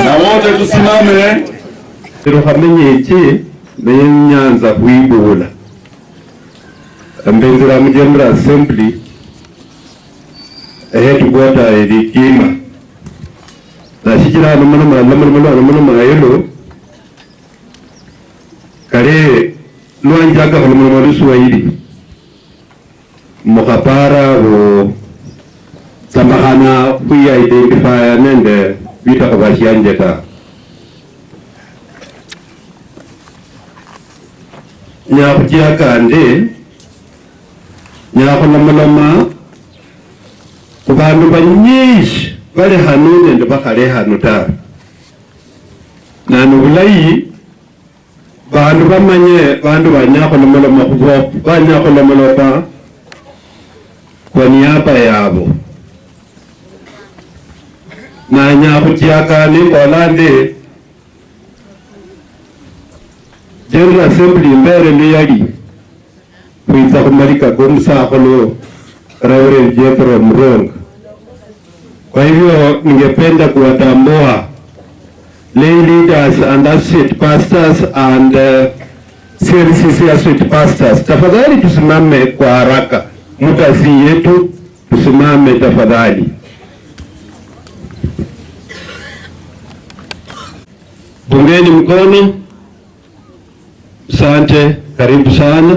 Na wote tusimame. Turuhamenye iki Nyanza kuibula. Mbenzera mu General Assembly headquarter elikima. Na shikira no mayelo. Kare luanjaga no Swahili. Mukapara wo samahana kuya identify nende vita kabashianjeta. Nyakutia kande nyakulamulama kubandu banyishi bali hanu nende bakale hanu ta nanu bulayi bandu bamanye bandu banyakulamulama kubo banyakulamulama kwa niaba yabo na nyakutia kande kolande General Assembly mbere liyali kuiza kumalika kumsakolo Reverend Jethro Murunga. Kwa hivyo ningependa kuwatambua lay leaders and associate pastors and CLCC associate pastors. Tafadhali tusimame kwa haraka, mutazi yetu tusimame tafadhali. Bungeni mkono. Asante, karibu sana.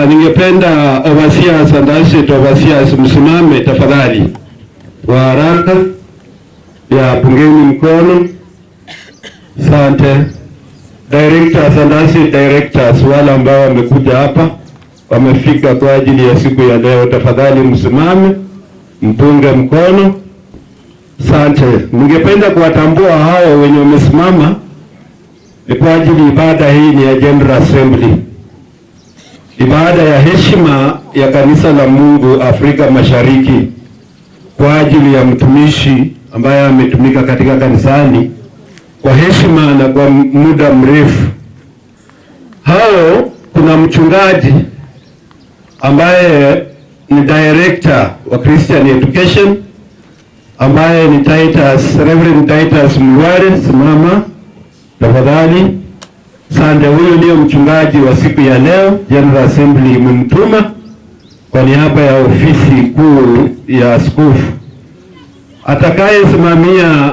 Ningependa overseers and associate overseers msimame tafadhali kwa haraka ya bungeni mkono. Asante. Directors and associate directors wale ambao wamekuja hapa wamefika kwa ajili ya siku ya leo, tafadhali msimame mpunge mkono. Asante. Ningependa kuwatambua hao wenye wamesimama kwa ajili ibada hii ni ya General Assembly. Ibada ya heshima ya kanisa la Mungu Afrika Mashariki kwa ajili ya mtumishi ambaye ametumika katika kanisani kwa heshima na kwa muda mrefu. Hao kuna mchungaji ambaye ni director wa Christian Education ambaye ni Reverend Titus Mlware, simama tafadhali. Sande, huyu ndio mchungaji wa siku ya leo. General Assembly imemtuma kwa niaba ya ofisi kuu ya askofu. Atakaye simamia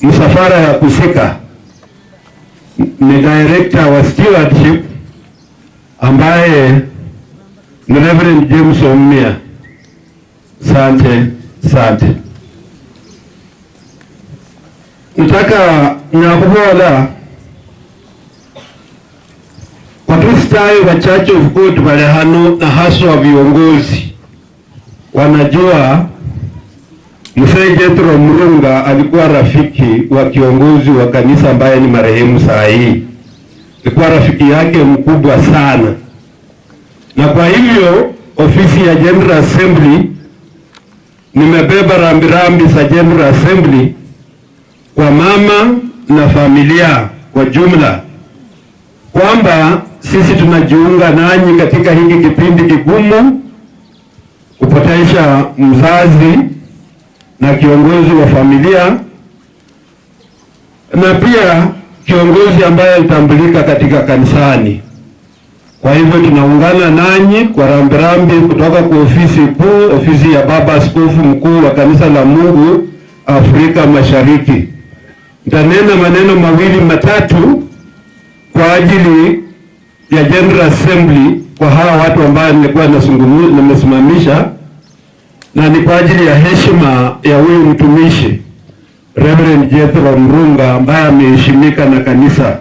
msafara ya kusika ni director wa stewardship ambaye ni Reverend James Omnia. Sante. Nataka nyakubola Wakristayo wa Church of God wale hano na haswa viongozi wanajua Mzee Jethro Murunga alikuwa rafiki wa kiongozi wa kanisa ambaye ni marehemu saa hii. Alikuwa rafiki yake mkubwa sana, na kwa hivyo ofisi ya General Assembly nimebeba rambirambi za General Assembly kwa mama na familia kwa jumla kwamba sisi tunajiunga nanyi katika hiki kipindi kigumu kupotesha mzazi na kiongozi wa familia na pia kiongozi ambaye alitambulika katika kanisani. Kwa hivyo tunaungana nanyi kwa rambirambi kutoka kwa ofisi kuu, ofisi ya Baba Askofu Mkuu wa Kanisa la Mungu Afrika Mashariki. Nitanena maneno mawili matatu kwa ajili ya General Assembly kwa hawa watu ambao nilikuwa nasimamisha, na ni kwa ajili ya heshima ya huyu mtumishi Reverend Jethro Murunga ambaye ameheshimika na kanisa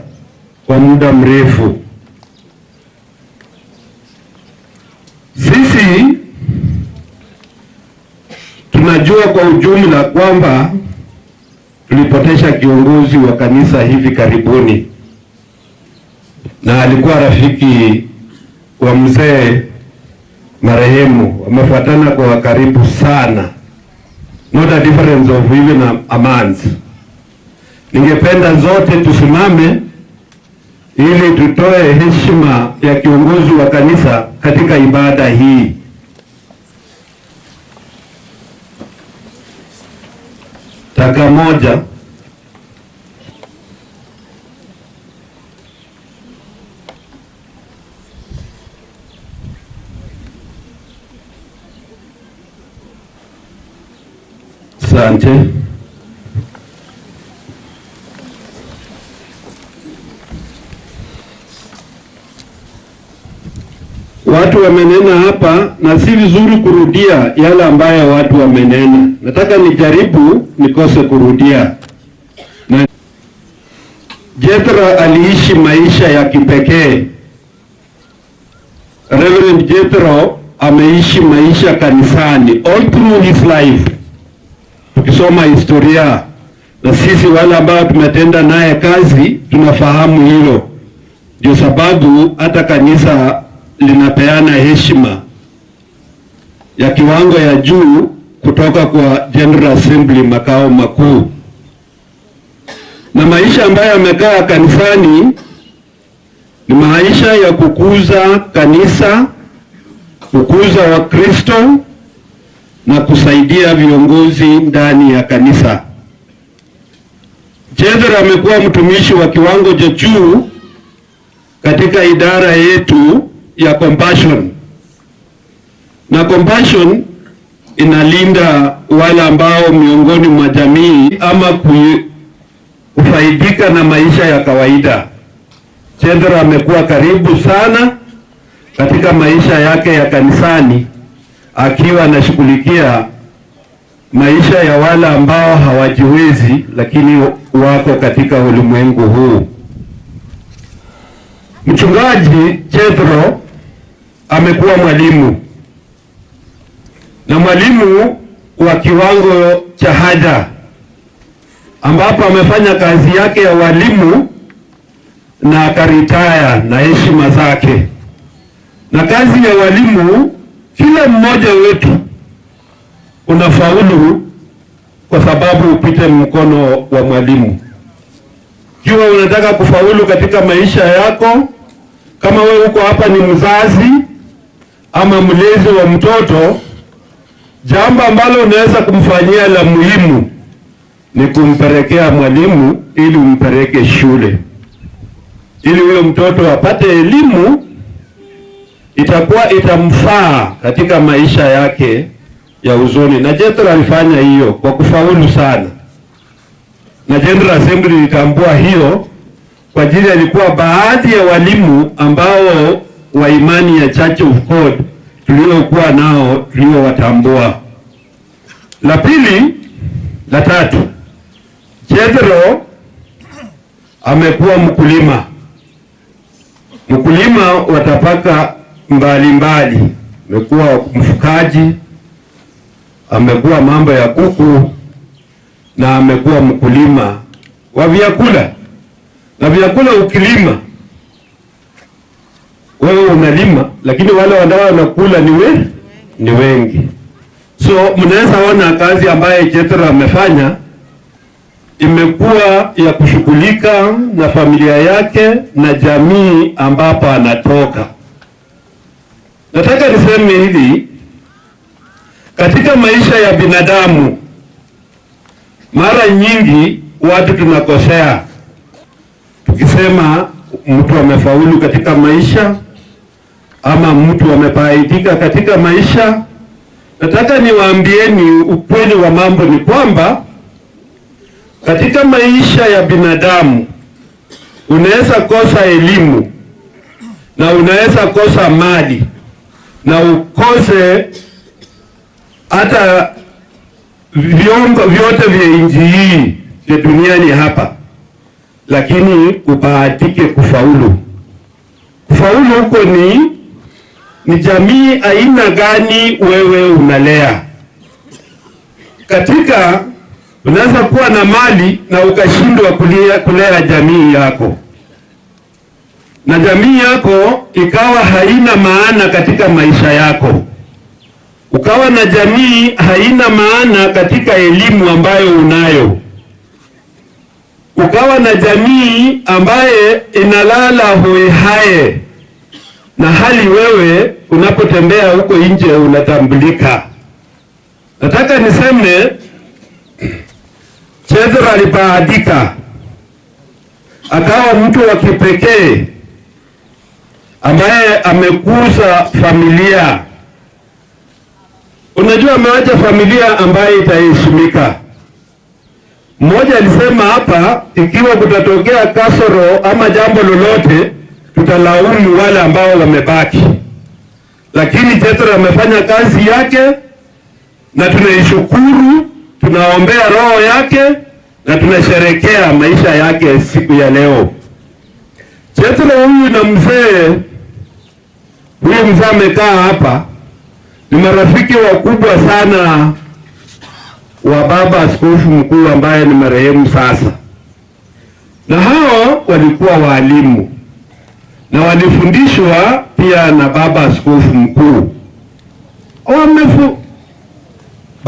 kwa muda mrefu. Sisi tunajua kwa ujumla kwamba tulipotesha kiongozi wa kanisa hivi karibuni, na alikuwa rafiki wa mzee marehemu, wamefuatana kwa karibu sana, not a difference of even a month. Ningependa zote tusimame ili tutoe heshima ya kiongozi wa kanisa katika ibada hii. Taka moja. Asante. Watu wamenena hapa na si vizuri kurudia yale ambayo watu wamenena. Nataka nijaribu nikose kurudia. Na Jethro aliishi maisha ya kipekee. Reverend Jethro ameishi maisha kanisani all through his life. Tukisoma historia na sisi wale ambao tumetenda naye kazi tunafahamu hilo. Ndio sababu hata kanisa linapeana heshima ya kiwango ya juu kutoka kwa General Assembly makao makuu. Na maisha ambayo amekaa kanisani ni maisha ya kukuza kanisa, kukuza Wakristo na kusaidia viongozi ndani ya kanisa. Jethro amekuwa mtumishi wa kiwango cha juu katika idara yetu ya Compassion. Na Compassion inalinda wale ambao miongoni mwa jamii ama kufaidika na maisha ya kawaida. Jethro amekuwa karibu sana katika maisha yake ya kanisani, akiwa anashughulikia maisha ya wale ambao hawajiwezi lakini wako katika ulimwengu huu. Mchungaji Jethro amekuwa mwalimu, na mwalimu wa kiwango cha haja, ambapo amefanya kazi yake ya walimu na akaritaya na heshima zake. Na kazi ya walimu, kila mmoja wetu unafaulu kwa sababu upite mkono wa mwalimu. Kiwa unataka kufaulu katika maisha yako, kama wewe uko hapa ni mzazi ama mlezi wa mtoto, jambo ambalo unaweza kumfanyia la muhimu ni kumpelekea mwalimu ili umpeleke shule, ili huyo mtoto apate elimu itakuwa itamfaa katika maisha yake ya uzoni. Na Jethro alifanya hiyo kwa kufaulu sana, na General Assembly ilitambua hiyo kwa ajili alikuwa baadhi ya walimu ambao wa imani ya Church of God tuliokuwa nao tuliowatambua. La pili, la tatu, Jethro amekuwa mkulima wa tapaka mbalimbali. Amekuwa mfukaji, amekuwa mambo ya kuku, na amekuwa mkulima wa vyakula. Na vyakula ukilima, wewe unalima, lakini wale ambao wanakula ni wengi. So mnaweza ona kazi ambayo Jethro amefanya imekuwa ya kushughulika na familia yake na jamii ambapo anatoka. Nataka niseme hili, katika maisha ya binadamu mara nyingi watu tunakosea tukisema mtu amefaulu katika maisha ama mtu amefaidika katika maisha. Nataka niwaambieni ukweli wa mambo ni kwamba katika maisha ya binadamu unaweza kosa elimu na unaweza kosa mali na ukose hata vyombo vyote vya nchi hii vya duniani hapa, lakini ubahatike kufaulu. Kufaulu huko ni jamii aina gani wewe unalea. Katika unaweza kuwa na mali na ukashindwa kulea jamii yako, na jamii yako ikawa haina maana katika maisha yako, ukawa na jamii haina maana katika elimu ambayo unayo. ukawa na jamii ambaye inalala hoihae, na hali wewe unapotembea huko nje unatambulika. Nataka niseme Jethro alibahatika, akawa mtu wa kipekee ambaye amekuza familia. Unajua, ameacha familia ambaye itaheshimika. Mmoja alisema hapa, ikiwa kutatokea kasoro ama jambo lolote, tutalaumu wale ambao wamebaki, lakini Jethro amefanya kazi yake na tunaishukuru, tunaombea roho yake na tunasherekea maisha yake siku ya leo. Jethro huyu na mzee amekaa hapa ni marafiki wakubwa sana wa baba askofu mkuu ambaye ni marehemu sasa, na hao walikuwa walimu na walifundishwa pia na baba askofu mkuu.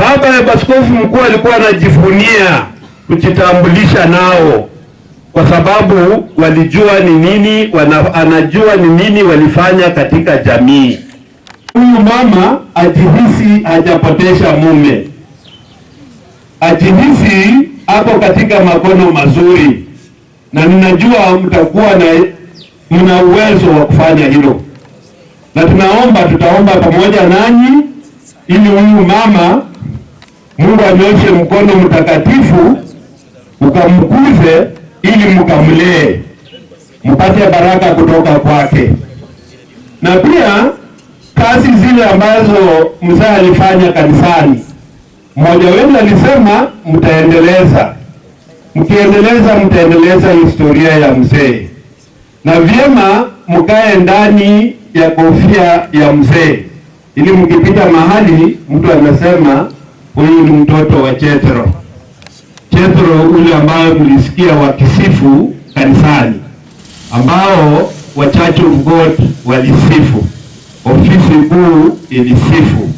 Baba ya askofu mkuu alikuwa anajivunia kujitambulisha nao kwa sababu walijua ni nini, anajua ni nini walifanya katika jamii. Huyu mama ajihisi hajapotesha mume, ajihisi hapo katika makono mazuri, na ninajua mtakuwa mna uwezo wa kufanya hilo, na tutaomba pamoja nanyi ili huyu mama Mungu anyoshe mkono mtakatifu ukamkuze, ili mkamlee mpate baraka kutoka kwake. Na pia kazi zile ambazo mzee alifanya kanisani, mmoja wenu alisema mtaendeleza historia ya mzee, na vyema mkae ndani ya kofia ya mzee, ili mkipita mahali mtu anasema huyu ni mtoto wa Jethro. Jethro ule ambayo mlisikia wakisifu kanisani, ambao wa Church of God walisifu, ofisi kuu ilisifu.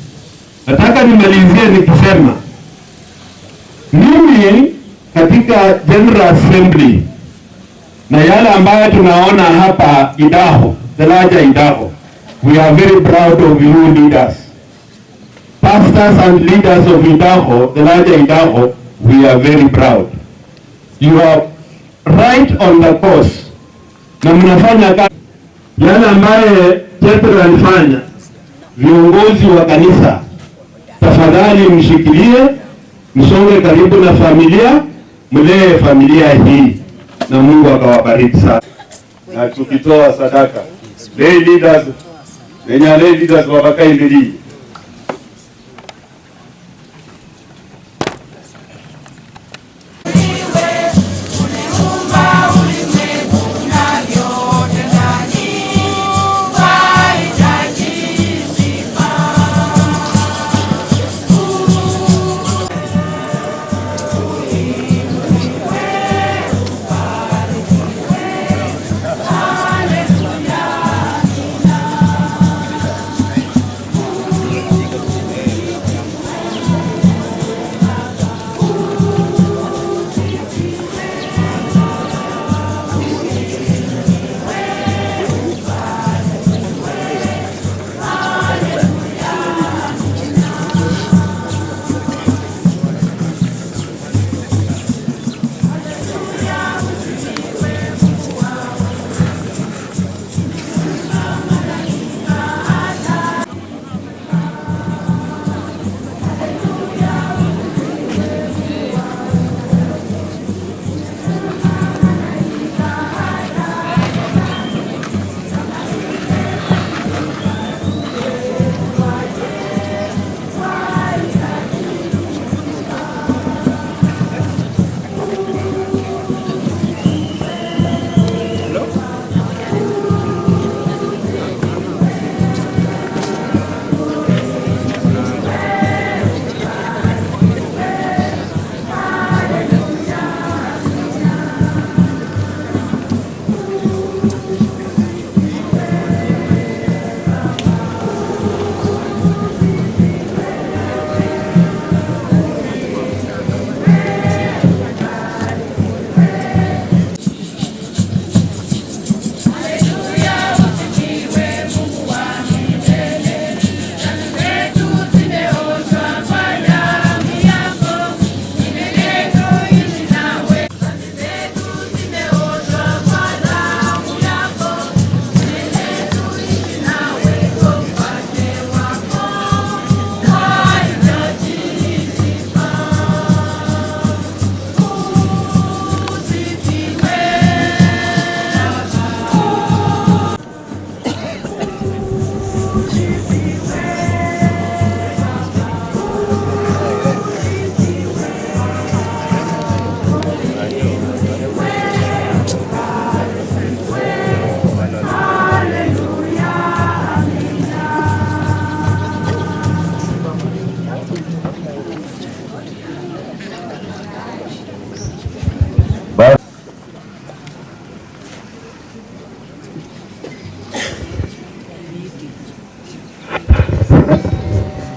Nataka nimalizie nikisema mimi katika General Assembly na yale ambayo tunaona hapa Idaho, the larger Idaho, we are very proud of you leaders. Pastors and leaders of Idaho, the larger Idaho, we are very proud. You are right on the course. Na mnafanya kazi yale ambaye Jethro alifanya. Viongozi wa kanisa, tafadhali mshikilie, msonge karibu na familia, mlee familia hii, na Mungu akawabariki sana. Na tukitoa sadaka, lay leaders wabakaindili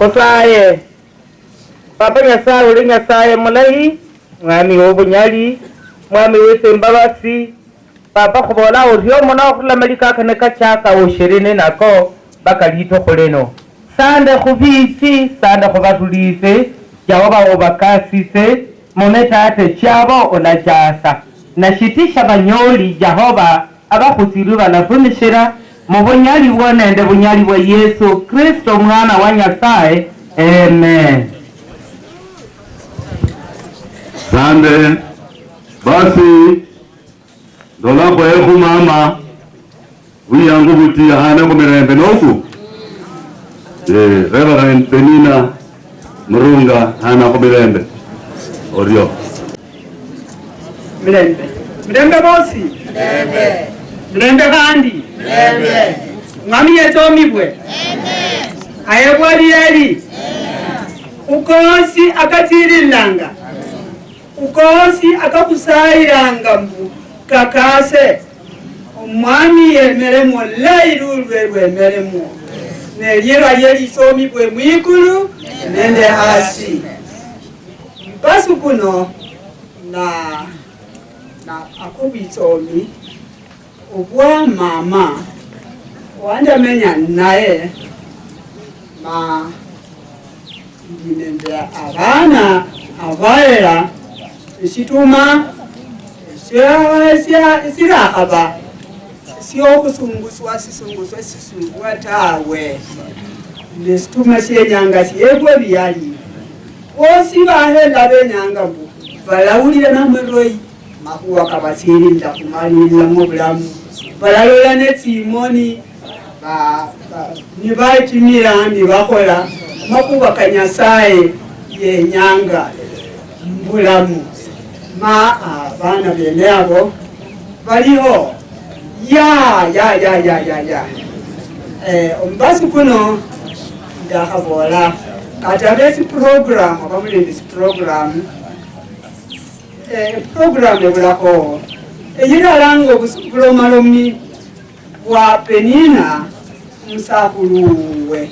Osaye Papa Nyasaye uri Nyasaye mulayi mwami w'obunyali mwami w'esembabasi Papa kubola otyo mona okulamalika kane kachaka osherene nako bakalito koleno sande khubisi sande khubatulise jawoba obakasise monetate chabo onachasa nashitisha banyoli Jehova abakhusiru banafumishira mu bunyali bwonende bunyali bwa Yesu Kristo mwana wa Nyasaye. Amen. Sande basi dola kwa eku mama wiyangu buti hane kumirembe noku Reverend Penina Murunga hana kumirembe oryo mirembe bosi mirembe kandi mwami yetomibwe ayebwali yali ukosi akatirilanga ukosi akakusayiranga mbu kakase omwami yemeremo lairulwe lwemeremo nelyerwa lyelisomibwe mwikulu nende hasi basi kuno na akubitsomi obwa mama wandamenya naye ma ndinende abana abaera esituma sirakhaba siokusunguswa sisunguswa tawe nesituma syenyanga syebwe byali bosi bahela benyanga mbu balawulira namweroyi makuwa kabasirinda kumalirira mu bulamu balalola netsimoni nibatimira nibakola makuwa kanyasaye yenyanga mbulamu ma abana bene abo baliho ya ombasi kuno ndakhabola katabesi program abamulindisi program program ebulako eyiralanga obulomalomi bwa Penina musakuluwe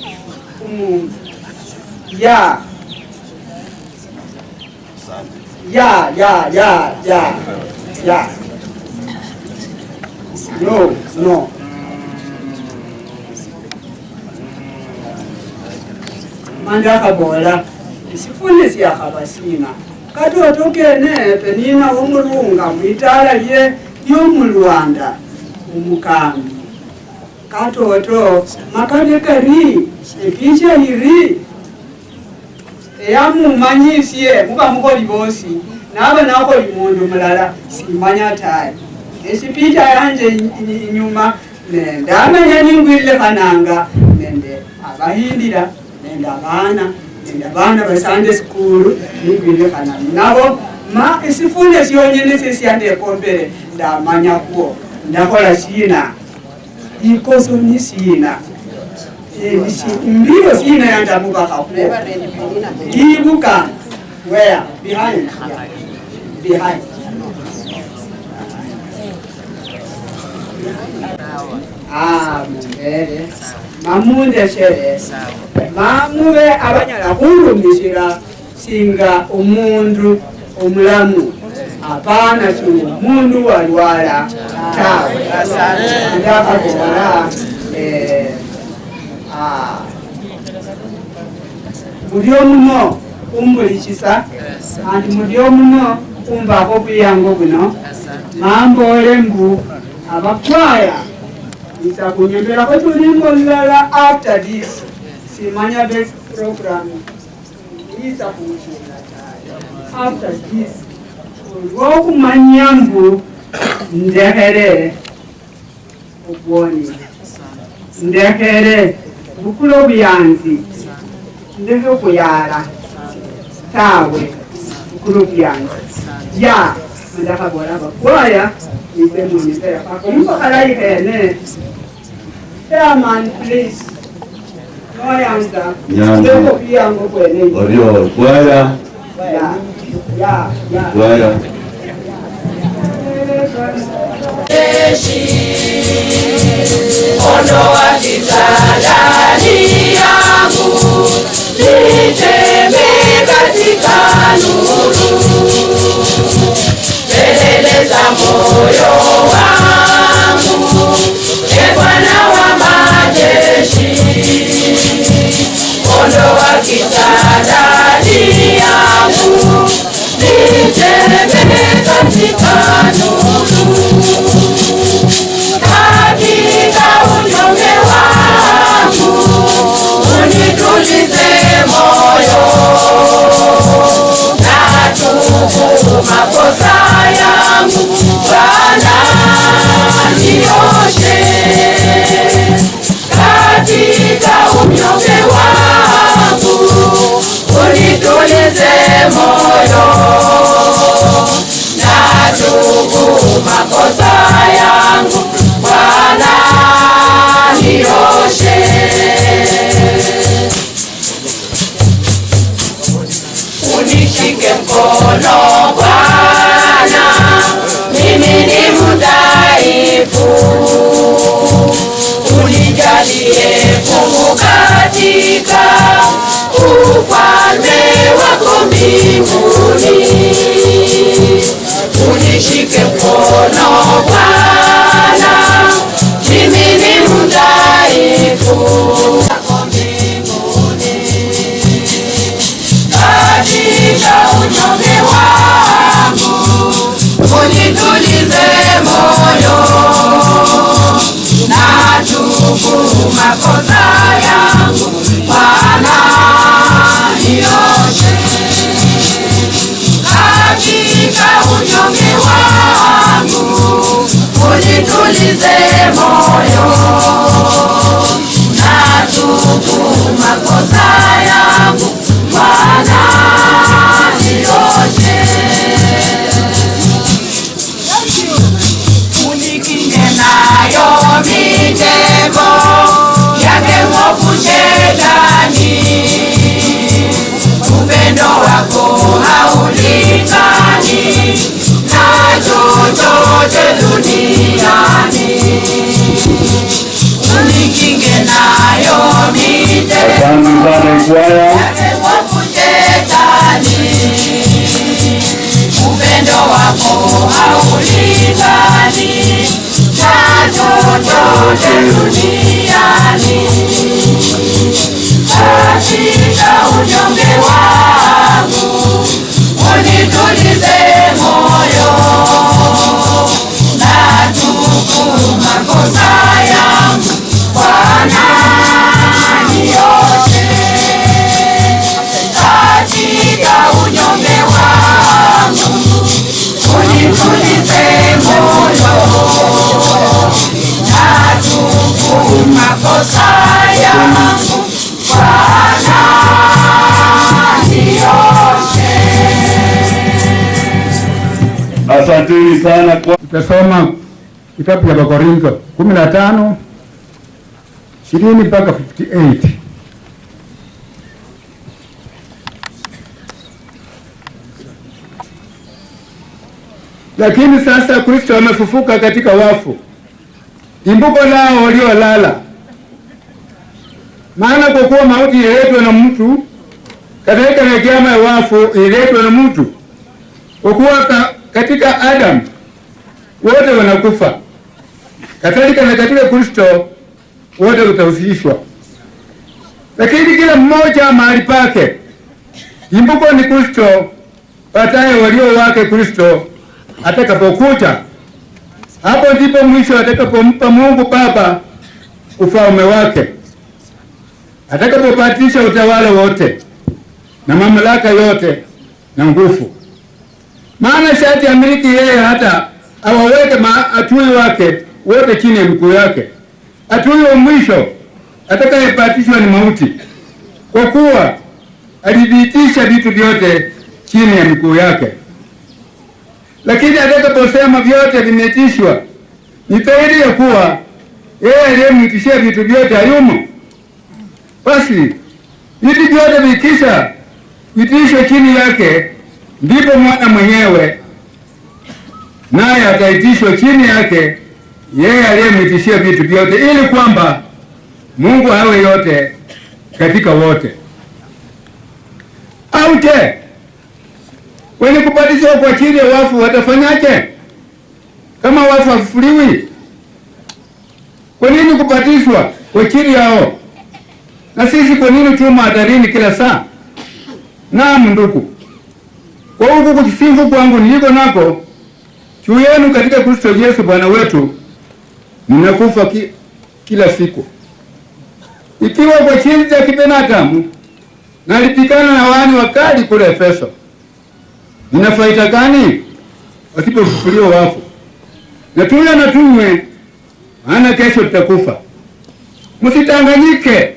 umuntu ya no manda kabola isifune siyakhabasina katoto kene Penina w'omulunga mwitala ly'omulwanda umukambi katoto makane kari epicha iri eyamumanyisye muba mukoli bosi naba nakoli mundu mulala simanya tayi esipicha yanje inyuma ndamanya ningwile kananga nende abahindira nende abana basande sikulu ningwile kananga nabo ma isifune siyonyene sesiyande kompere ndamanya kuo ndakola sina ikoso ni sina mbio sina yanda mubaka kuo ibuka where behind mbere mamunde shere mamube abanyala kurumishira singa umundu omulamu apana tu mundu walwala tawe ndakabola mulyo muno umbulikisa andi mulyo muno umbako bwiyango buno mambole mbu abakwaya isa kunyembelako tulimbo lulala after this simanya best program isa kunyembela after this olw'okumanya mbu ndekere obwoni ndekere bukulo byanzi ndivyo kuyala tawe bukulo byanzi ya ndaka bora bakwaya nisemo nipea pako mko kalai hene chairman please noyanza ndivyo pia ngo kwene Orio kwaya kwaya ondoa kitandani yangu nitembee katika nuru, peleleza moyo wangu e Bwana wa majeshi, ondoa kitandani yangu nitembee katika nuru, katika unyonge wangu unitulize moyo, natubu makosa yangu Bwana nioshe, katika unyonge wangu unitulize moyo, natubu makosa yangu Bwana nioshe, unishike mkono Bwana, mimi ni mdhaifu, unijalie fungu katika ufalme wako mbinguni, unishike mkono Bwana, mimi ni mdhaifu, katika unyonge wangu unitulize moyo, natubu makosa yangu Bwana nioshe, katika unyonge wangu unitulize moyo, natubu makosa yangu Bwana nioshe, unikinge nayo mitego yake mwovu Shetani, upendo wako haulingani na chochote duniani, unikinge nayo mitego yake mwovu Shetani, upendo wako haulingani na chochote duniani, katika unyonge wangu unitulize moyo, natubu makosa yangu Bwana nioshe, katika unyonge wangu unitulize moyo, natubu makosa yangu Bwana nioshe. Asanteni sana kwa tutasoma kitabu cha Wakorintho 15:20 mpaka 58. Lakini sasa Kristo amefufuka katika wafu, imbuko lao waliolala. Maana kwa kuwa mauti iletwa na mtu, kadhalika na kiama ya wafu iletwa na mtu. Kwa kuwa katika Adam wote wanakufa, kadhalika na katika Kristo wote watahusishwa. Lakini kila mmoja mahali pake. Imbuko ni Kristo, baadaye walio wake Kristo atakapokuja. Hapo ndipo mwisho atakapompa Mungu Baba ufalme wake, atakapopatisha utawala wote na mamlaka yote na nguvu. Maana shati amiliki yeye hata awaweke maadui wake wote chini ya miguu yake. Adui wa mwisho atakayebatizwa ni mauti, kwa kuwa aliviitisha vitu vyote chini ya miguu yake. Lakini atakaposema vyote vimetishwa, ni dhahiri ya kuwa yeye aliyemwitishia vitu vyote hayumo. Basi vitu vyote vikisha vitishwa chini yake, ndipo mwana mwenyewe naye ataitishwa chini yake yeye aliyemwitishia vitu vyote, ili kwamba Mungu awe yote katika wote. Au je, wenye kubatizwa kwa ajili ya wafu watafanyaje kama wafu hawafufuliwi? Kwa nini kubatizwa kwa ajili yao? Na sisi kwa nini tumo hatarini kila saa? Naam ndugu, kwa huku kujifunza kwangu niliko nako juu yenu katika Kristo Yesu Bwana wetu, ninakufa kila siku. Ikiwa kwa ajili ya kibinadamu nalipigana na wani wakali kule Efeso, nina faida gani wasipofufuliwa wafu? Na tule na tunywe, maana kesho tutakufa. Msitanganyike,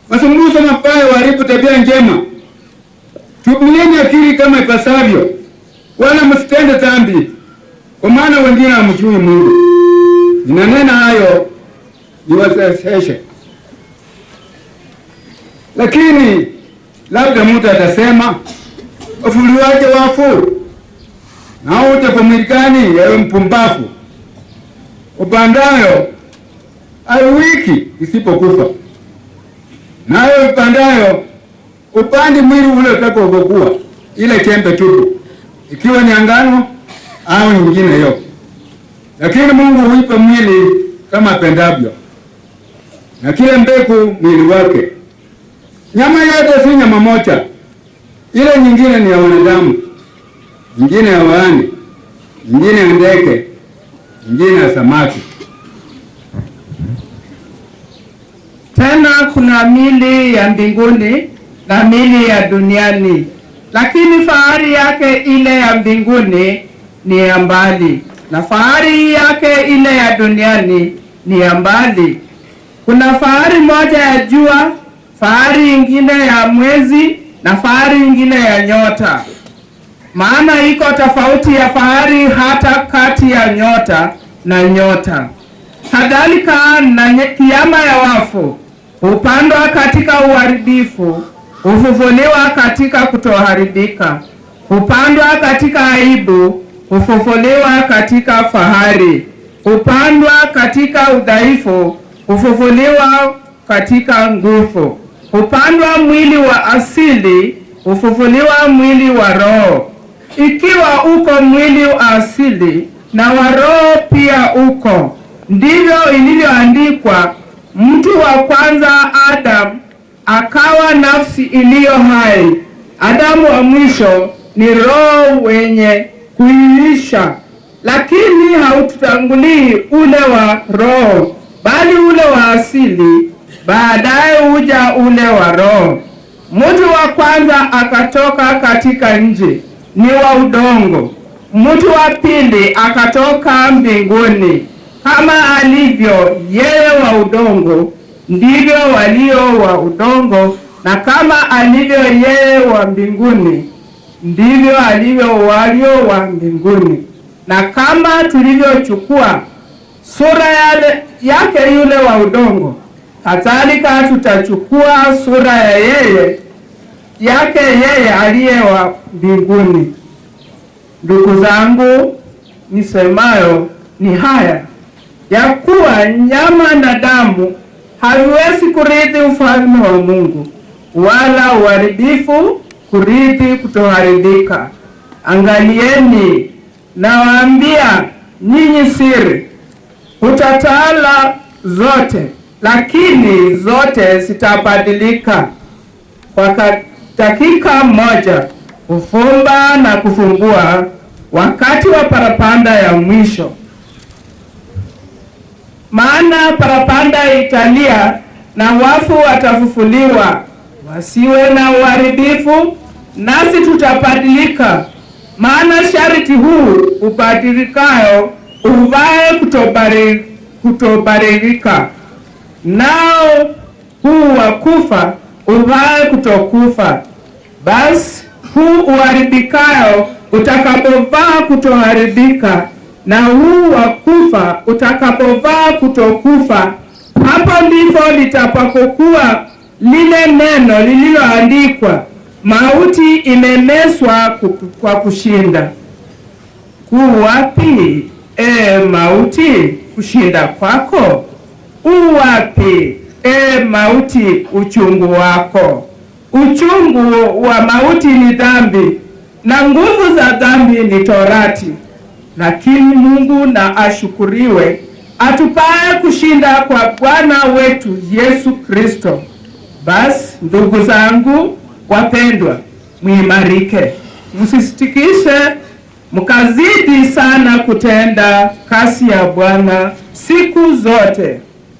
mazungumzo mabaya waharibu tabia njema. Tumieni akili kama ipasavyo, wala msitende dhambi, kwa maana wengine hamjui Mungu. Ninanena hayo niwaseseshe. Lakini labda mtu atasema, wafufuliwaje wafu? Na utapomirikani yawe mpumbafu. Upandayo haiwiki isipokufa, nayo upandayo upandi mwili ule utakaokuwa, ile chembe tupu, ikiwa ni ngano au nyingine hiyo. Lakini Mungu huipa mwili kama apendavyo, na kila mbegu mwili wake. Nyama yote si nyama moja, ile nyingine ni ya wanadamu, nyingine ya wanyama, nyingine ya ndege, nyingine ya samaki. Tena kuna mili ya mbinguni na mili ya duniani, lakini fahari yake ile ya mbinguni ni ya mbali, na fahari yake ile ya duniani ni ya mbali. Kuna fahari moja ya jua, fahari ingine ya mwezi, na fahari ingine ya nyota. Maana iko tofauti ya fahari hata kati ya nyota na nyota. Kadhalika na kiama ya wafu hupandwa katika uharibifu, hufufuliwa katika kutoharibika. Hupandwa katika aibu, hufufuliwa katika fahari. Hupandwa katika udhaifu, hufufuliwa katika nguvu. Hupandwa mwili wa asili, hufufuliwa mwili wa roho. Ikiwa uko mwili wa asili na wa roho pia uko, ndivyo ilivyoandikwa, mtu wa kwanza Adam akawa nafsi iliyo hai. Adamu wa mwisho ni roho wenye kuiisha. Lakini haututangulii ule wa roho, bali ule wa asili, baadaye huja ule wa roho. Mtu wa kwanza akatoka katika nje, ni wa udongo. Mtu wa pili akatoka mbinguni. Kama alivyo yeye wa udongo, ndivyo walio wa udongo, na kama alivyo yeye wa mbinguni, ndivyo alivyo walio wa mbinguni. Na kama tulivyochukua sura yake yule wa udongo, kadhalika tutachukua sura ya yake yeye aliye wa mbinguni. Ndugu zangu, nisemayo ni haya, ya kuwa nyama na damu haviwezi kurithi ufalme wa Mungu, wala uharibifu kurithi kutoharibika. Angalieni, nawaambia nyinyi siri, utatawala zote, lakini zote zitabadilika kwa dakika moja, kufumba na kufumbua, wakati wa parapanda ya mwisho. Maana parapanda italia na wafu watafufuliwa, wasiwe na uharibifu, nasi tutabadilika. Maana sharti huu ubadilikayo uvae kutobadilika, nao huu wa kufa uvae kutokufa. Basi huu uharibikayo utakapovaa kutoharibika, na huu wa kufa utakapovaa kutokufa, hapo ndipo litapapokuwa lile neno lililoandikwa, mauti imemeswa kwa kushinda. Wapi, mauti, kushinda kwako? Wapi, mauti, uchungu wako? Uchungu wa mauti ni dhambi, na nguvu za dhambi ni torati. Lakini Mungu na ashukuriwe, atupaye kushinda kwa Bwana wetu Yesu Kristo. Basi ndugu zangu wapendwa, muimarike, msisitikishe, mkazidi sana kutenda kazi ya Bwana siku zote,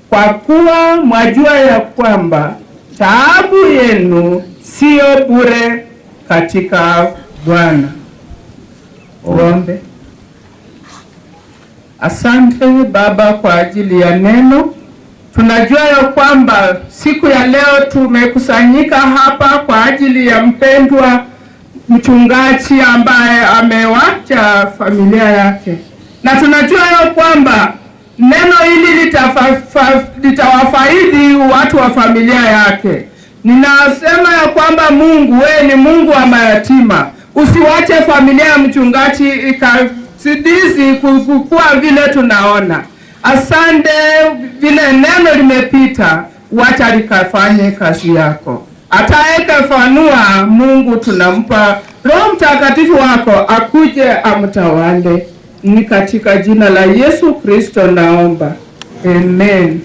kwa kuwa mwajua ya kwamba taabu yenu sio bure katika Bwana. Tuombe. Asante Baba kwa ajili ya neno. Tunajua ya kwamba siku ya leo tumekusanyika hapa kwa ajili ya mpendwa mchungaji ambaye amewacha familia yake, na tunajua ya kwamba neno hili litawafaidi watu wa familia yake. Ninasema ya kwamba Mungu, wewe ni Mungu wa mayatima. Usiwache familia ya mchungaji ikasidizi kukua vile tunaona. Asante vile neno limepita, wacha likafanye kazi yako. Atakayefanua Mungu, tunampa Roho Mtakatifu wako akuje amtawale. Ni katika jina la Yesu Kristo naomba. Amen.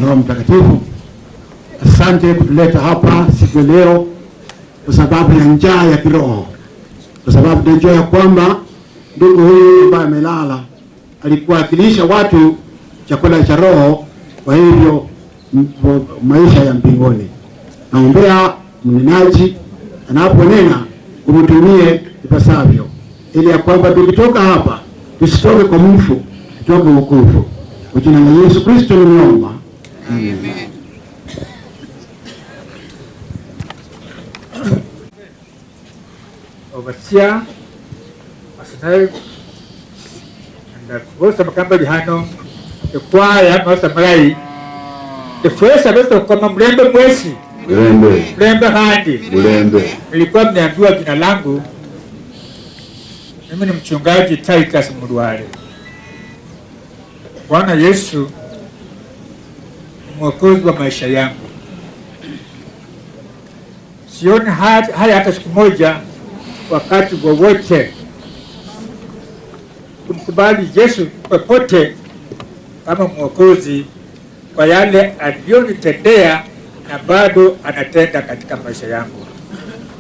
Roho Mtakatifu, asante kutuleta hapa siku ya leo kwa sababu ya njaa ya kiroho, kwa sababu tunajua ya kwamba ndugu huyu ambaye amelala alikuwa akilisha watu chakula cha roho. Kwa hivyo maisha ya mbinguni. Naombea mnenaji anaponena umtumie ipasavyo, ili ya kwamba tukitoka hapa tusitoke kwa mfu, tutoke wokovu. Kwa jina la Yesu Kristo nimeomba. Amen. Overseer, Pastor, and most of the company hano, the choir, most of the first service of Kama Mlembe Mwesi, Mlembe Handi, nilikuwa mniambiwa jina langu, mimi ni mchungaji Titus Murwale. Bwana Yesu ni mwokozi wa maisha yangu. Sioni haya hata siku moja wakati wowote kumkubali Yesu popote kama mwokozi kwa yale aliyonitendea na bado anatenda katika maisha yangu.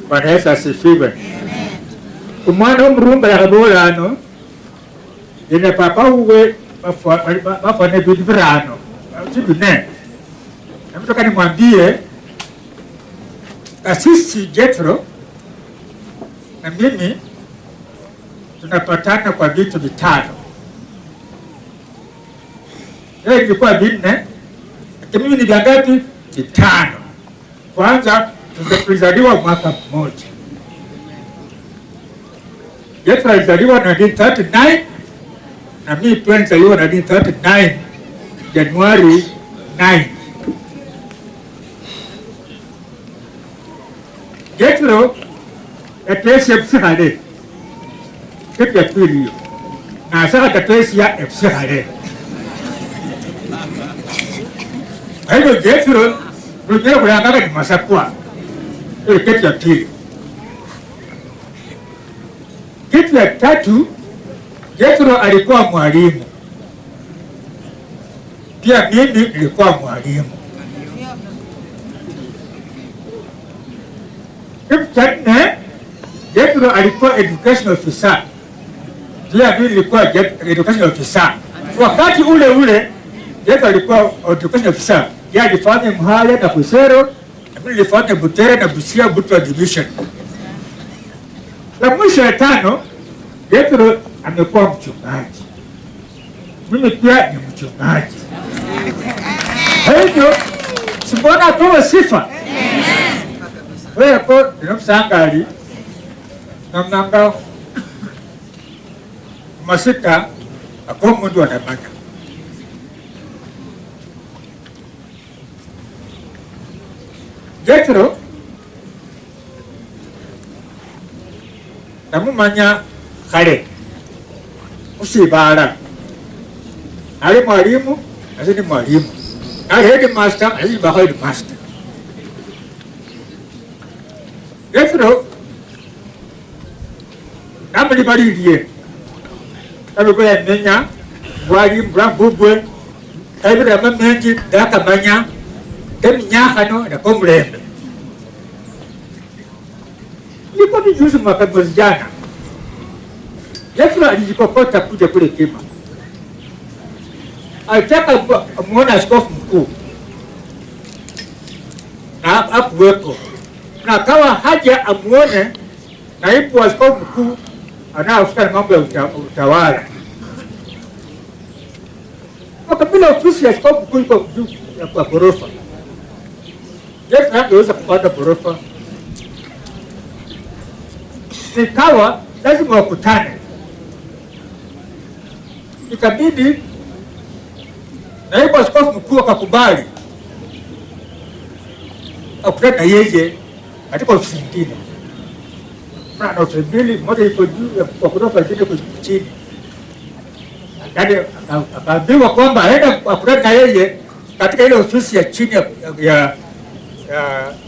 Bwana Yesu asifiwe. Umwana w'umurumba yakabora hano ine papa uwe bafane vitu virano chibine namtoka nimwambie Kasisi Jethro na mimi tunapatana kwa vitu vitano. Yeye ilikuwa vinne, lakini mimi ni vingapi? Vitano. Kwanza tulizaliwa mwaka mmoja. Jethro alizaliwa 1939 na mimi pia nilizaliwa 1939 Januari 9. Jethro ateshe psihale kitu ya pili hiyo na sasa tatesi ya psihale. Hayo Jethro ndio kulanga ni masakwa ile kitu ya pili. Kitu ya tatu, Jethro alikuwa mwalimu. Pia mimi nilikuwa mwalimu. Kitu cha nne, Jethro alikuwa education officer. Pia mimi nilikuwa education officer. Wakati ule Jethro alikuwa education officer. Yeye alifanya Mhale na Kusero, na mimi nilifanya Butere na Busia Butwa division. La mwisho ya tano, Jethro amekuwa mchungaji. Mimi pia ni mchungaji. Hivyo simbona apewe sifa. Wewe hapo ninamsangali namnanga masika ako mundu anamanya. Jethro namumanya kale usibala ali mwalimu asi ni mwalimu ali headmaster asi ba headmaster. Jethro namuli baliliye abiko yamenya mwalimu bwambubwe abira mamenji dakamanya eminyakano nakomulembe. Niko ni juzi mwaka mwezi jana Jethro alijikokota kuja kule Kima. Alitaka muona askofu mkuu na hakuwepo, na kawa haja amuone naibu askofu mkuu anaohusika na mambo ya utawala. Wakabila ofisi ya askofu mkuu iko juu ya ghorofa. Jethro hangeweza kupanda ghorofa, nikawa lazima wakutane. Ikabidi naibu askofu mkuu akakubali akutane na yeye katika ofisi nyingine. Na ofisi mbili, moja iko juu ya ghorofa, nyingine iko chini. Akaambiwa kwamba aenda akutane na yeye katika ile ofisi ya chini ya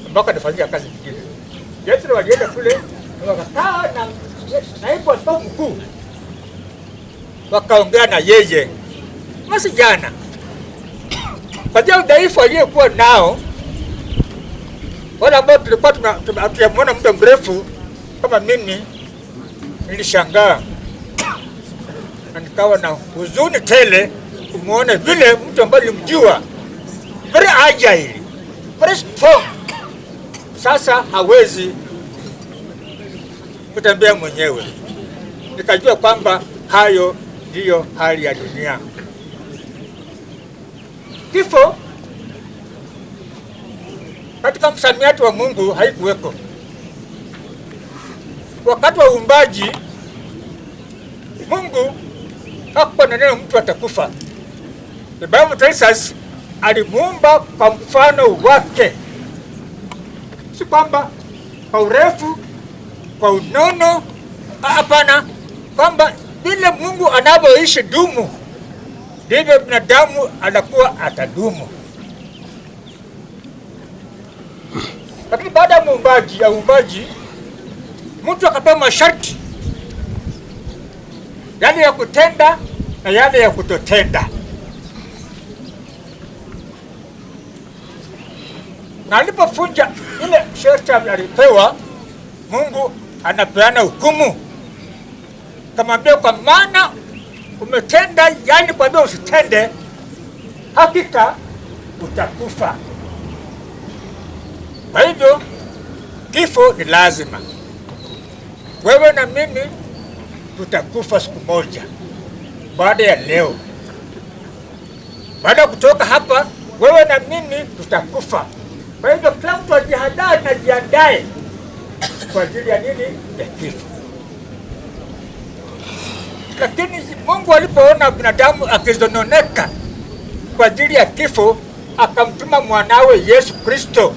ambako anafanyia kazi nyingine. Jethro walienda kule wakakaa na naibu askofu mkuu wakaongea na yeye masijana kwa udhaifu aliyekuwa nao, wala ambao tulikuwa tunamwona muda mrefu. Kama mimi nilishangaa na nikawa na huzuni tele kumwona vile mtu ambaye nilimjua very agile, very strong. Sasa hawezi kutembea mwenyewe. Nikajua kwamba hayo ndiyo hali ya dunia. Kifo katika msamiati wa Mungu haikuweko. Wakati wa uumbaji Mungu hakuwa na neno mtu atakufa. The Bible tells us alimuumba kwa mfano wake. Si kwamba kwa urefu, kwa unono, hapana, kwamba vile Mungu anavyoishi dumu ndivyo binadamu anakuwa atadumu. Lakini baada ya uumbaji mtu akapewa masharti, yale ya kutenda na yale ya kutotenda. Na alipofunja ile sharti alipewa, Mungu anapeana hukumu. Kamwambia, kwa maana umetenda yani kwambia usitende, hakika utakufa. Kwa hivyo kifo ni lazima. Wewe na mimi tutakufa siku moja baada ya leo. Baada ya kutoka hapa, wewe na mimi tutakufa. Kwa hivyo kila mtu ajiandae na jiandae kwa ajili ya nini? Ya kifo. Lakini Mungu alipoona binadamu akizononeka kwa ajili ya kifo, akamtuma mwanawe Yesu Kristo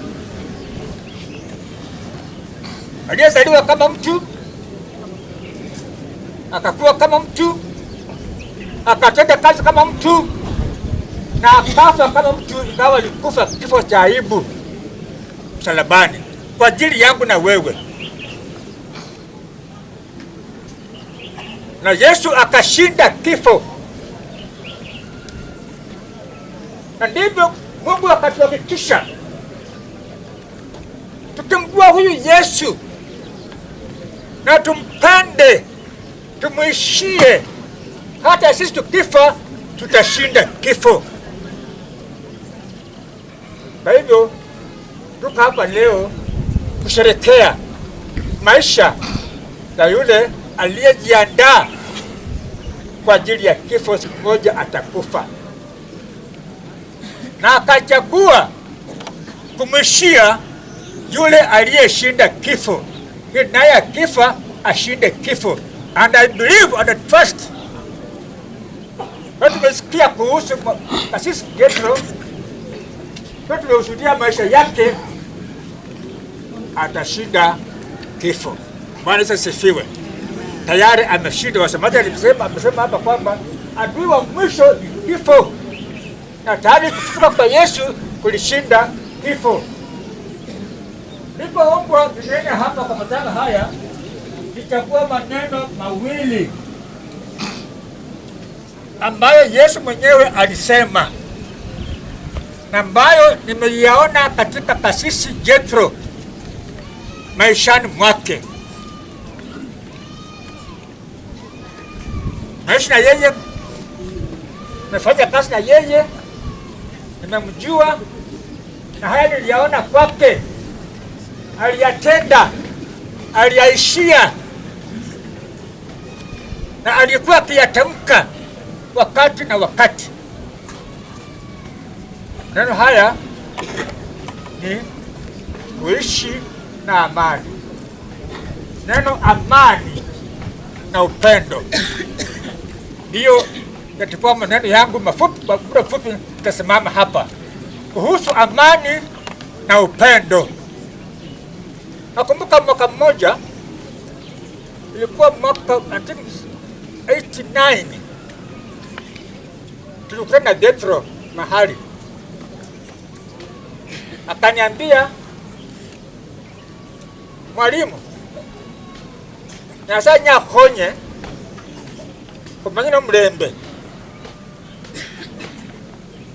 aliyezaliwa kama mtu, akakuwa kama mtu, akatenda kazi kama mtu, na akafa kama mtu, ingawa alikufa kifo cha aibu msalabani kwa ajili yangu na wewe. Na Yesu akashinda kifo. Na ndivyo Mungu akatuhakikisha tukimjua huyu Yesu na tumpende, tumuishie, hata sisi tukifa tutashinda kifo. Kwa hivyo tuko hapa leo kusherekea maisha na yule aliyejiandaa kwa ajili ya kifo. Siku moja atakufa, na akachagua kumwishia yule aliyeshinda kifo, naye akifa ashinde kifo. And I believe and I trust. Tumesikia kuhusu Kasisi Jethro, tumeshuhudia maisha yake, atashinda kifo. Bwana Yesu asifiwe. Tayari ameshinda. Wasemaji amesema hapa kwamba adui wa mwisho ni kifo, na tayari kufufuka kwa Yesu kulishinda kifo. Nilipoombwa ninene hapa kwa matanga haya, nitakuwa maneno mawili ambayo Yesu mwenyewe alisema na ambayo nimeiona katika Kasisi Jethro maishani mwake. Naishi na yeye, nimefanya kazi na yeye, nimemjua, na haya niliyaona kwake. Aliyatenda, aliyaishia, na alikuwa akiyatamka wakati na wakati. Neno haya ni kuishi na amani. Neno amani na upendo ndiyo yatakuwa maneno yangu mafupi. Kwa muda mfupi nitasimama hapa kuhusu amani na upendo. Nakumbuka mwaka mmoja, ilikuwa mwaka 89, tulikutana na Jethro mahali, akaniambia, mwalimu, Nyasaye nyakhonye kumanya n'omulembe,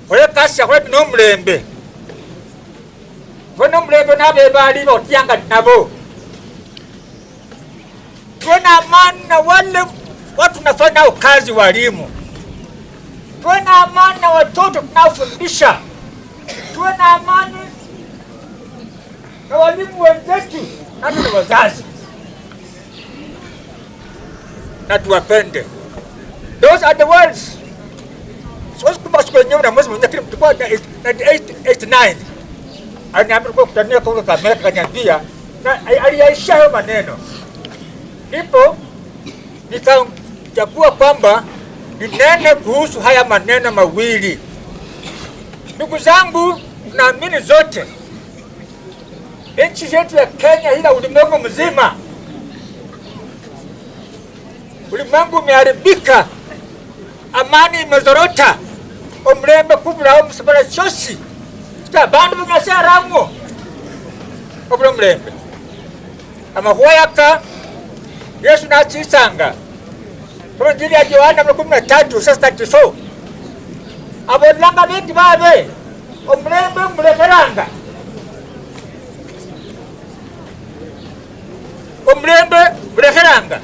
khole kasi yakhole n'omulembe, khole n'omulembe n'abebali otyanga nabo, tuwe na amani na wale watu tunafanya nao kazi, walimu, tuwe na amani na watoto tunaofundisha, tuwe na amani na walimu wenzetu, hata na wazazi, na tuwapende. Those are the words. Siwezi kumbuka siku yenyewe na mwezi mwenyewe, lakini tulikuwa 89 aliniambia kwa kutania kwa kamera, kaniambia na aliyaisha hayo maneno. Ndipo nikachagua kwamba ninene kuhusu haya maneno mawili. Ndugu zangu, naamini zote nchi yetu ya Kenya, ila ulimwengu mzima, ulimwengu umeharibika, amani imezorota, omlembe kubula omusabala chosi ta bandu b'amasharamwo obula omlembe amahuayaka Yesu nachisanga kwa Injili ya Yohana 13:34 abolanga binti babe omlembe mulekeranga omlembe mulekeranga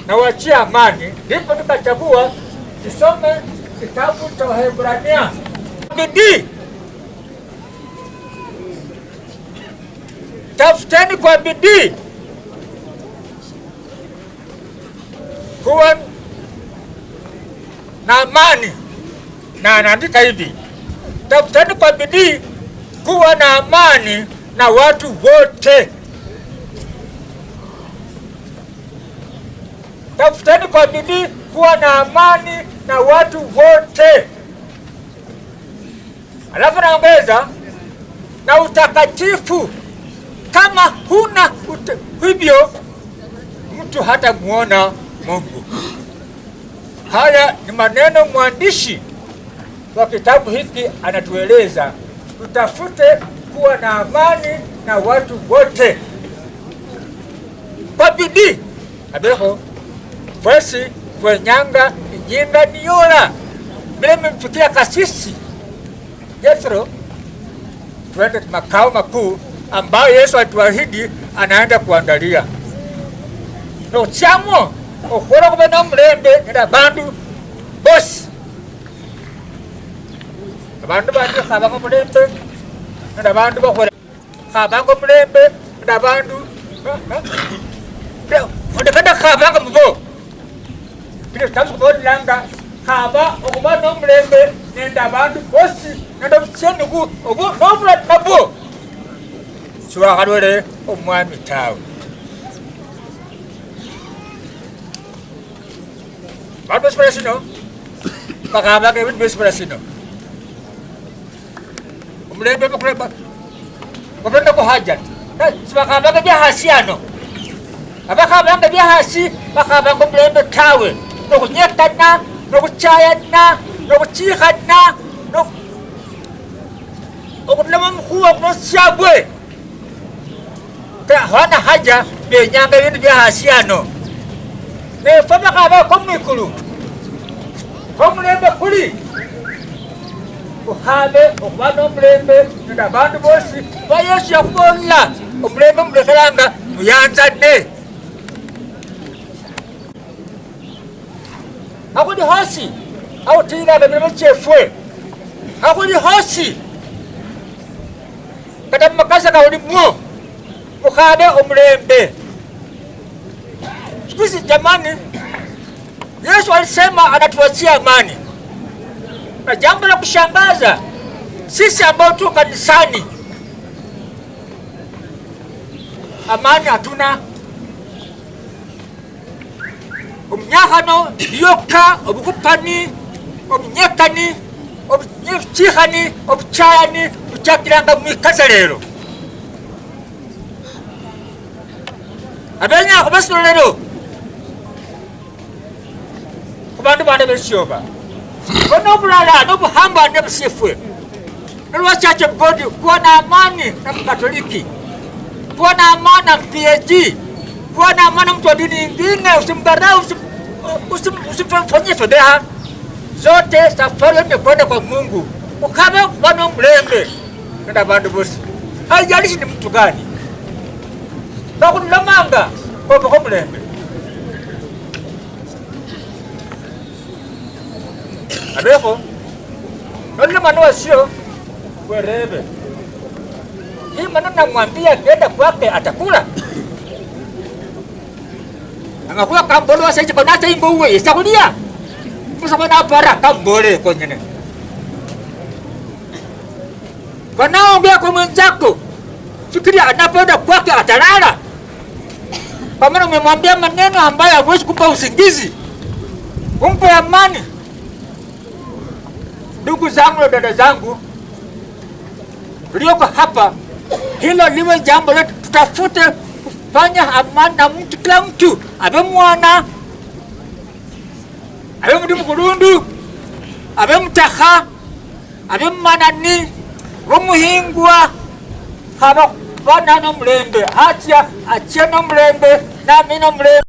na wachia amani. Ndipo tukachagua tusome kitabu cha Waebrania. Bidii, tafuteni kwa bidii kuwa na amani, na anaandika hivi: tafuteni kwa bidii kuwa na amani na watu wote. Tafuteni kwa bidii kuwa na amani na watu wote. Alafu naongeza na utakatifu. Kama huna hivyo, mtu hata muona Mungu. Haya ni maneno mwandishi wa kitabu hiki anatueleza, tutafute kuwa na amani na watu wote kwa bidii. Abeho Fwesi Fwenyanga Ijinda Niola bila mfikia kasisi Jethro, tuende makao makuu ambayo Yesu atuahidi anaenda kuandalia. No chamo okora kubena mlembe nda bandu boss. Bandu bandu kabanga mlembe nda bandu bakora kabanga mlembe nda bandu ndekanda kabanga mbo. Bila tabu langa kaba okubana mlembe nenda bandu bosi nenda mchenugu obu nobula nabo suwa kalole omwami tawe bandu sino bakaba ke bintu sino omlembe bakuleba babenda ko haja sibakaba ke hasiano abakaba ke hasi bakaba ko mlembe tawe nokunyekana nokuchayana nokuchihana okulema mkuu kunoshabwe hana haja benyanga bintu bya hasiano nefama kaba komikulu komlembe kuli uhabe okubana omulembe nenda bandu bosi ba Yesu yakubola omulembe mulekeranga muyanzane. Hakuni hosi au tina bebe chefwe hakuni hosi kada makaza ka ulimwo mukade omulembe. Sikuzi jamani, Yesu alisema anatuachia amani, na jambo la kushangaza sisi ambao tuko kanisani amani hatuna. Omnyahano yoka obukupani omnyekani obuchihani obuchayani buchakiranga mwikaza lero abenya kubasiro lero kubandu bande besyoba kono bulala nobuhamba nebusifwe nalwa chache bodi kuwa na amani na Katoliki, kuwa na amani na PhD, kuwa na amani mtu wa dini nyingine, usimdharau, usimfanyie fedheha. Zote safari ni kwenda kwa Mungu. Ukabe bwana mlembe nenda bandu bosi, haijalishi ni mtu gani bakulamanga kwa mlembe. Abeho nolile manu wasio werebe. Hii maneno namwambia akienda kwake atakula. Angakula kambolo wa saizi kwa nasa imbo uwe isakulia. Musa mana para kambole konyene. Wanaongea kwa mwenzako, fikiria anapoenda kwake atalala. Kwa maana umemwambia maneno ambayo hawezi kumpa usingizi, kumpa amani. Ndugu zangu na dada zangu tulioko hapa, hilo liwe jambo letu. Tutafute kufanya amani na mtu, kila mtu abe mwana, abe mtu mkulundu, abe mtaha, abe manani, umuhingwa, haba bana no mlembe, achia no mlembe, na mino mlembe.